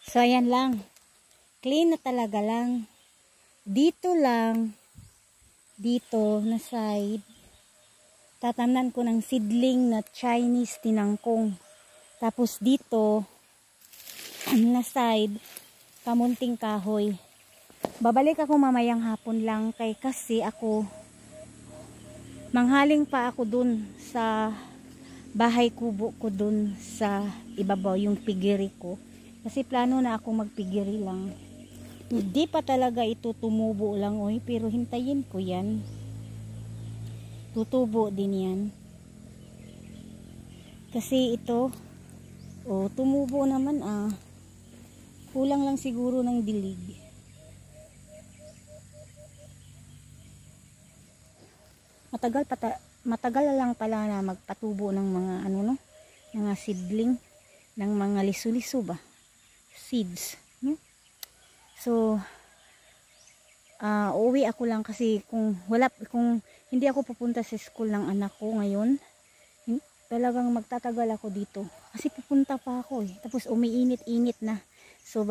So ayan lang. Clean na talaga lang. Dito lang. Dito na side. Tatamnan ko ng seedling na Chinese tinangkong. Tapos dito na side, kamunting kahoy. Babalik ako mamayang hapon lang kasi ako manghaling pa ako dun sa bahay kubo ko dun sa ibabaw, yung pigiri ko. Kasi plano na ako magpigiri lang. Hindi pa talaga ito tumubo lang, oy, pero hintayin ko yan. Tutubo din yan. Kasi ito, oh, tumubo naman ah. Kulang lang siguro ng dilig. Matagal lang pala na magpatubo ng mga ano no, mga seedling ng mga lisu-lisu ba? Seeds. So uuwi ako lang kasi kung hindi ako pupunta sa school ng anak ko ngayon, talagang magtatagal ako dito kasi pupunta pa ako eh. Tapos umiinit-init na. So